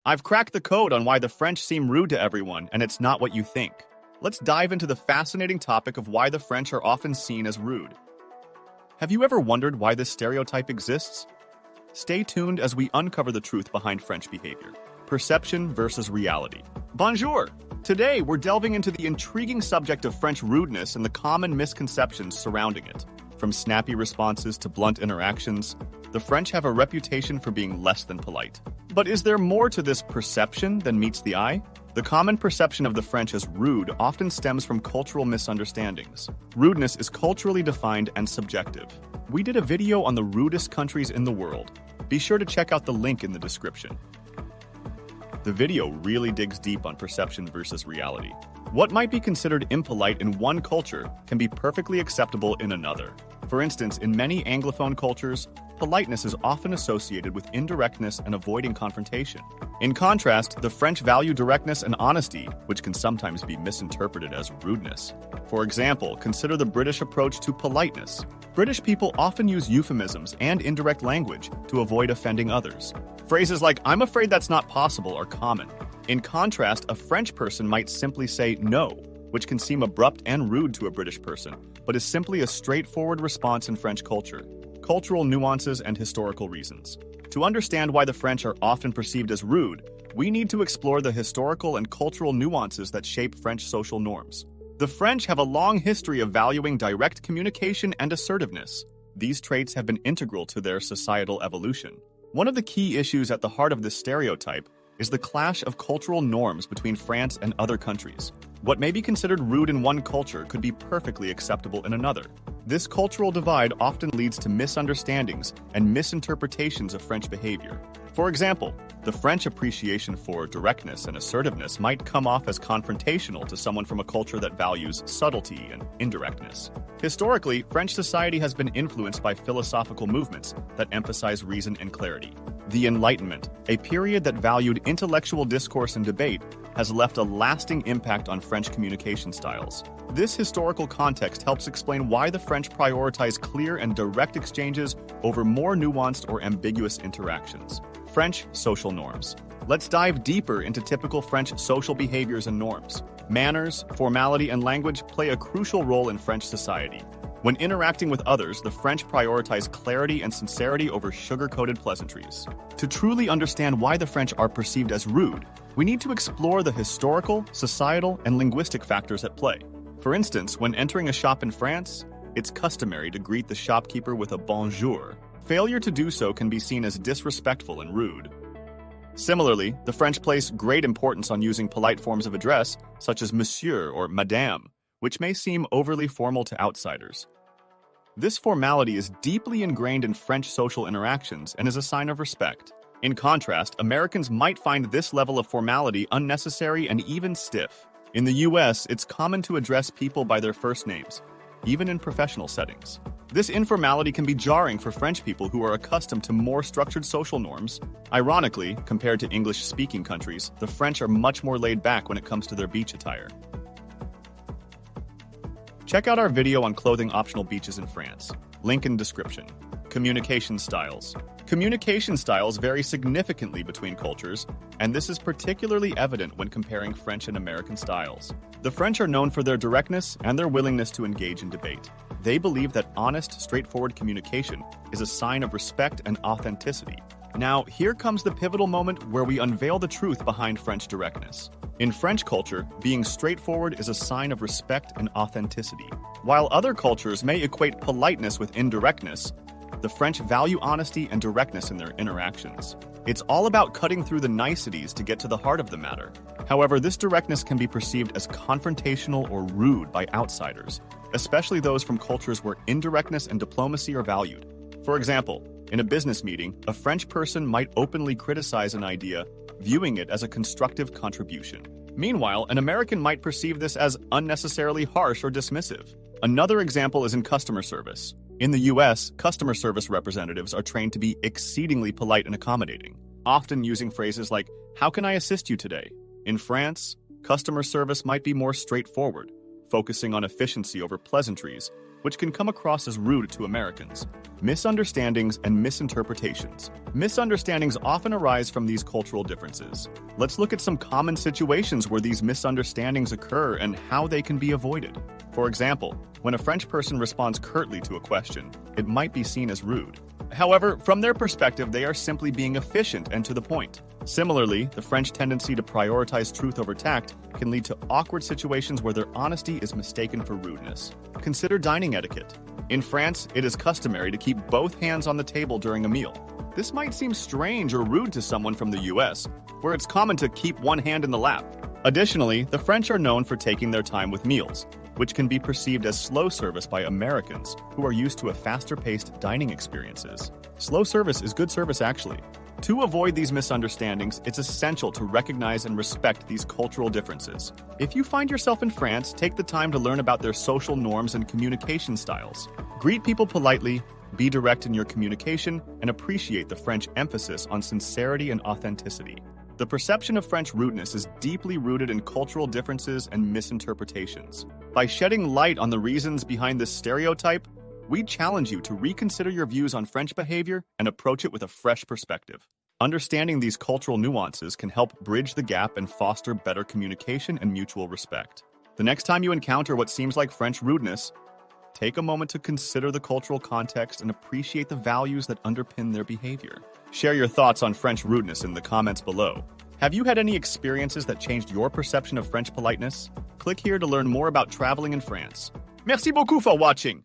I've cracked the code on why the French seem rude to everyone, and it's not what you think. Let's dive into the fascinating topic of why the French are often seen as rude. Have you ever wondered why this stereotype exists? Stay tuned as we uncover the truth behind French behavior. Perception versus reality. Bonjour! Today, we're delving into the intriguing subject of French rudeness and the common misconceptions surrounding it. From snappy responses to blunt interactions, the French have a reputation for being less than polite. But is there more to this perception than meets the eye? The common perception of the French as rude often stems from cultural misunderstandings. Rudeness is culturally defined and subjective. We did a video on the rudest countries in the world. Be sure to check out the link in the description. The video really digs deep on perception versus reality. What might be considered impolite in one culture can be perfectly acceptable in another. For instance, in many Anglophone cultures, politeness is often associated with indirectness and avoiding confrontation. In contrast, the French value directness and honesty, which can sometimes be misinterpreted as rudeness. For example, consider the British approach to politeness. British people often use euphemisms and indirect language to avoid offending others. Phrases like, "I'm afraid that's not possible," are common. In contrast, a French person might simply say no, which can seem abrupt and rude to a British person, but is simply a straightforward response in French culture. Cultural nuances and historical reasons. To understand why the French are often perceived as rude, we need to explore the historical and cultural nuances that shape French social norms. The French have a long history of valuing direct communication and assertiveness. These traits have been integral to their societal evolution. One of the key issues at the heart of this stereotype is the clash of cultural norms between France and other countries. What may be considered rude in one culture could be perfectly acceptable in another. This cultural divide often leads to misunderstandings and misinterpretations of French behavior. For example, the French appreciation for directness and assertiveness might come off as confrontational to someone from a culture that values subtlety and indirectness. Historically, French society has been influenced by philosophical movements that emphasize reason and clarity. The Enlightenment, a period that valued intellectual discourse and debate, has left a lasting impact on French communication styles. This historical context helps explain why the French prioritize clear and direct exchanges over more nuanced or ambiguous interactions. French social norms. Let's dive deeper into typical French social behaviors and norms. Manners, formality, and language play a crucial role in French society. When interacting with others, the French prioritize clarity and sincerity over sugar-coated pleasantries. To truly understand why the French are perceived as rude, we need to explore the historical, societal, and linguistic factors at play. For instance, when entering a shop in France, it's customary to greet the shopkeeper with a bonjour. Failure to do so can be seen as disrespectful and rude. Similarly, the French place great importance on using polite forms of address, such as monsieur or madame, which may seem overly formal to outsiders. This formality is deeply ingrained in French social interactions and is a sign of respect. In contrast, Americans might find this level of formality unnecessary and even stiff. In the US, it's common to address people by their first names, even in professional settings. This informality can be jarring for French people who are accustomed to more structured social norms. Ironically, compared to English-speaking countries, the French are much more laid back when it comes to their beach attire. Check out our video on clothing optional beaches in France. Link in description. Communication styles. Communication styles vary significantly between cultures, and this is particularly evident when comparing French and American styles. The French are known for their directness and their willingness to engage in debate. They believe that honest, straightforward communication is a sign of respect and authenticity. Now, here comes the pivotal moment where we unveil the truth behind French directness. In French culture, being straightforward is a sign of respect and authenticity. While other cultures may equate politeness with indirectness, the French value honesty and directness in their interactions. It's all about cutting through the niceties to get to the heart of the matter. However, this directness can be perceived as confrontational or rude by outsiders, especially those from cultures where indirectness and diplomacy are valued. For example, in a business meeting, a French person might openly criticize an idea, viewing it as a constructive contribution. Meanwhile, an American might perceive this as unnecessarily harsh or dismissive. Another example is in customer service. In the US, customer service representatives are trained to be exceedingly polite and accommodating, often using phrases like, "How can I assist you today?" In France, customer service might be more straightforward, focusing on efficiency over pleasantries, which can come across as rude to Americans. Misunderstandings and misinterpretations. Misunderstandings often arise from these cultural differences. Let's look at some common situations where these misunderstandings occur and how they can be avoided. For example, when a French person responds curtly to a question, it might be seen as rude. However, from their perspective, they are simply being efficient and to the point. Similarly, the French tendency to prioritize truth over tact can lead to awkward situations where their honesty is mistaken for rudeness. Consider dining etiquette. In France, it is customary to keep both hands on the table during a meal. This might seem strange or rude to someone from the US, where it's common to keep one hand in the lap. Additionally, the French are known for taking their time with meals, which can be perceived as slow service by Americans who are used to a faster-paced dining experiences. Slow service is good service, actually. To avoid these misunderstandings, it's essential to recognize and respect these cultural differences. If you find yourself in France, take the time to learn about their social norms and communication styles. Greet people politely, be direct in your communication, and appreciate the French emphasis on sincerity and authenticity. The perception of French rudeness is deeply rooted in cultural differences and misinterpretations. By shedding light on the reasons behind this stereotype, we challenge you to reconsider your views on French behavior and approach it with a fresh perspective. Understanding these cultural nuances can help bridge the gap and foster better communication and mutual respect. The next time you encounter what seems like French rudeness, take a moment to consider the cultural context and appreciate the values that underpin their behavior. Share your thoughts on French rudeness in the comments below. Have you had any experiences that changed your perception of French politeness? Click here to learn more about traveling in France. Merci beaucoup for watching!